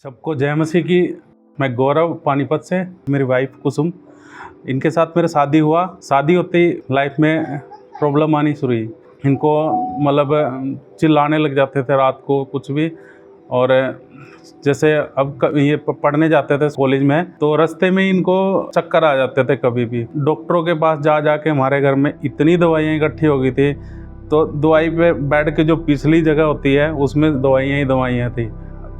सबको जय मसीह की। मैं गौरव पानीपत से, मेरी वाइफ कुसुम, इनके साथ मेरा शादी हुआ। शादी होते ही लाइफ में प्रॉब्लम आनी शुरू हुई। इनको मतलब चिल्लाने लग जाते थे रात को कुछ भी। और जैसे अब ये पढ़ने जाते थे कॉलेज में, तो रास्ते में इनको चक्कर आ जाते थे कभी भी। डॉक्टरों के पास जा जा के हमारे घर में इतनी दवाइयाँ इकट्ठी हो गई थी, तो दवाई पे बेड की जो पिछली जगह होती है उसमें दवाइयाँ ही दवाइयाँ थी।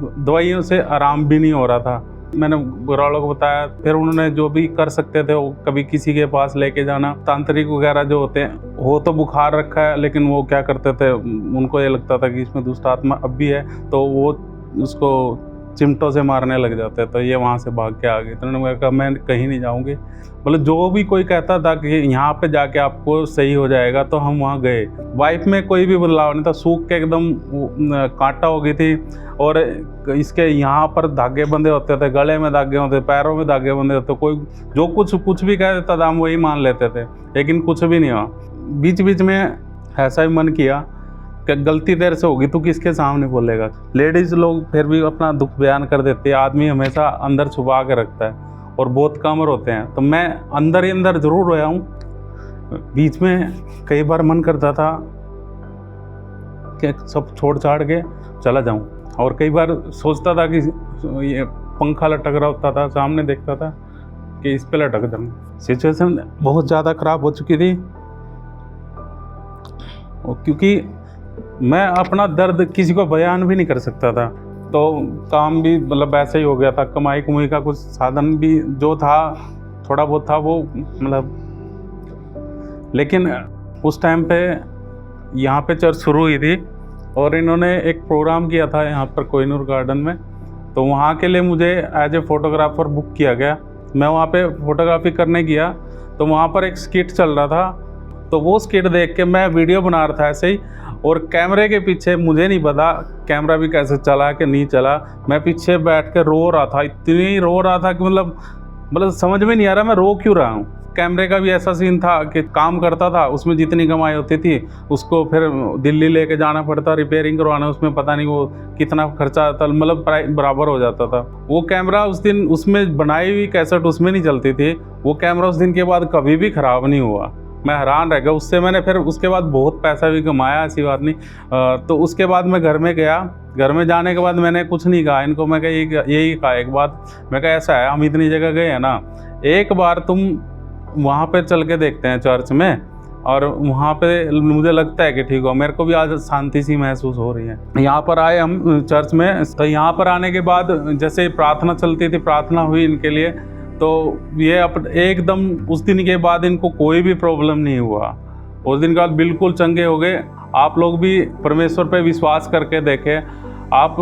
दवाइयों से आराम भी नहीं हो रहा था। मैंने घरवालों को बताया, फिर उन्होंने जो भी कर सकते थे वो कभी किसी के पास लेके जाना। तांत्रिक वगैरह जो होते हैं, वो तो बुखार रखा है, लेकिन वो क्या करते थे, उनको ये लगता था कि इसमें दुष्ट आत्मा अब भी है, तो वो उसको चिमटों से मारने लग जाते। तो ये वहाँ से भाग के आ गए। तो उन्होंने कहा मैं कहीं नहीं जाऊँगी। मतलब जो भी कोई कहता था कि यहाँ पे जाके आपको सही हो जाएगा, तो हम वहाँ गए। वाइफ में कोई भी बदलाव नहीं था, सूख के एकदम कांटा हो गई थी। और इसके यहाँ पर धागे बंधे होते थे, गले में धागे होते, पैरों में धागे बंधे होते। कोई जो कुछ भी कह देता था हम वही मान लेते थे, लेकिन कुछ भी नहीं हुआ। बीच बीच में ऐसा भी मन किया कि गलती देर से होगी तो किसके सामने बोलेगा। लेडीज़ लोग फिर भी अपना दुख बयान कर देते हैं, आदमी हमेशा अंदर छुपा के रखता है और बहुत कम होते हैं। तो मैं अंदर ही अंदर ज़रूर रोया हूँ। बीच में कई बार मन करता था कि सब छोड़ छाड़ के चला जाऊँ, और कई बार सोचता था कि ये पंखा लटक रहा होता था सामने, देखता था कि इस पे लटक जाऊँ। सिचुएशन बहुत ज़्यादा ख़राब हो चुकी थी, क्योंकि मैं अपना दर्द किसी को बयान भी नहीं कर सकता था। तो काम भी मतलब ऐसे ही हो गया था। कमाई का कुछ साधन भी जो था, थोड़ा बहुत था वो मतलब। लेकिन उस टाइम पे यहाँ पे चर्च शुरू हुई थी, और इन्होंने एक प्रोग्राम किया था यहाँ पर कोहिनूर गार्डन में। तो वहाँ के लिए मुझे एज ए फोटोग्राफर बुक किया गया। मैं वहाँ पे फोटोग्राफी करने गया, तो वहाँ पर एक स्किट चल रहा था। तो वो स्किट देख के मैं वीडियो बना रहा था ऐसे ही, और कैमरे के पीछे मुझे नहीं पता कैमरा भी कैसे चला कि नहीं चला, मैं पीछे बैठ के रो रहा था। इतनी रो रहा था कि मतलब समझ में नहीं आ रहा मैं रो क्यों रहा हूँ। कैमरे का भी ऐसा सीन था कि काम करता था, उसमें जितनी कमाई होती थी उसको फिर दिल्ली लेके जाना पड़ता, रिपेयरिंग करवाना, उसमें पता नहीं वो कितना खर्चा आता, मतलब बराबर हो जाता था। वो कैमरा उस दिन, उसमें बनाई हुई कैसेट उसमें नहीं चलती थी। वो कैमरा उस दिन के बाद कभी भी ख़राब नहीं हुआ। मैं हैरान रह गया। उससे मैंने फिर उसके बाद बहुत पैसा भी कमाया, ऐसी बात नहीं। तो उसके बाद मैं घर में गया। घर में जाने के बाद मैंने कुछ नहीं कहा इनको। मैं कहा यही कहा एक बात, मैं कहा ऐसा है, हम इतनी जगह गए हैं ना, एक बार तुम वहाँ पे चल के देखते हैं चर्च में, और वहाँ पे मुझे लगता है कि ठीक हो। मेरे को भी आज शांति सी महसूस हो रही है। यहाँ पर आए हम चर्च में, तो यहाँ पर आने के बाद जैसे प्रार्थना चलती थी, प्रार्थना हुई इनके लिए, तो ये एकदम उस दिन के बाद इनको कोई भी प्रॉब्लम नहीं हुआ। उस दिन के बाद बिल्कुल चंगे हो गए। आप लोग भी परमेश्वर पे विश्वास करके देखें। आप,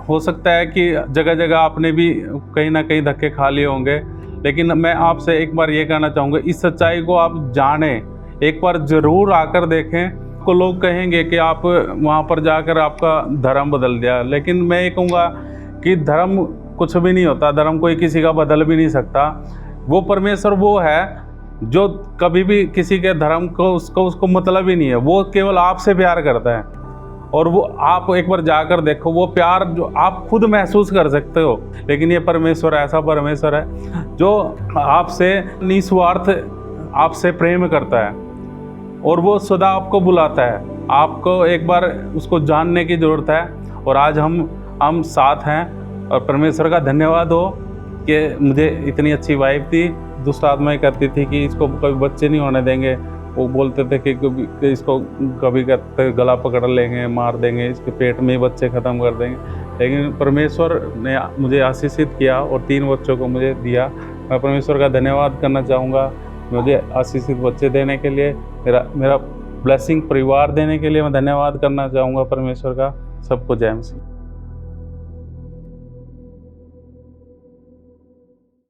हो सकता है कि जगह जगह आपने भी कहीं ना कहीं धक्के खा लिए होंगे, लेकिन मैं आपसे एक बार ये कहना चाहूँगा, इस सच्चाई को आप जानें, एक बार ज़रूर आकर देखें। को लोग कहेंगे कि आप वहाँ पर जाकर आपका धर्म बदल दिया, लेकिन मैं ये कहूँगा कि धर्म कुछ भी नहीं होता। धर्म कोई किसी का बदल भी नहीं सकता। वो परमेश्वर वो है जो कभी भी किसी के धर्म को उसको मतलब ही नहीं है। वो केवल आपसे प्यार करता है, और वो आप एक बार जाकर देखो, वो प्यार जो आप खुद महसूस कर सकते हो। लेकिन ये परमेश्वर ऐसा परमेश्वर है जो आपसे निस्वार्थ आपसे प्रेम करता है, और वो सदा आपको बुलाता है। आपको एक बार उसको जानने की ज़रूरत है। और आज हम साथ हैं, और परमेश्वर का धन्यवाद हो कि मुझे इतनी अच्छी वाइफ थी। दुष्ट आत्माएं कहती थी कि इसको कभी बच्चे नहीं होने देंगे। वो बोलते थे कि इसको कभी कहते गला पकड़ लेंगे, मार देंगे, इसके पेट में ही बच्चे ख़त्म कर देंगे। लेकिन परमेश्वर ने मुझे आशीषित किया और 3 बच्चों को मुझे दिया। मैं परमेश्वर का धन्यवाद करना चाहूँगा, मुझे आशीषित बच्चे देने के लिए, मेरा ब्लेसिंग परिवार देने के लिए मैं धन्यवाद करना चाहूँगा परमेश्वर का। सबको जय मसीह।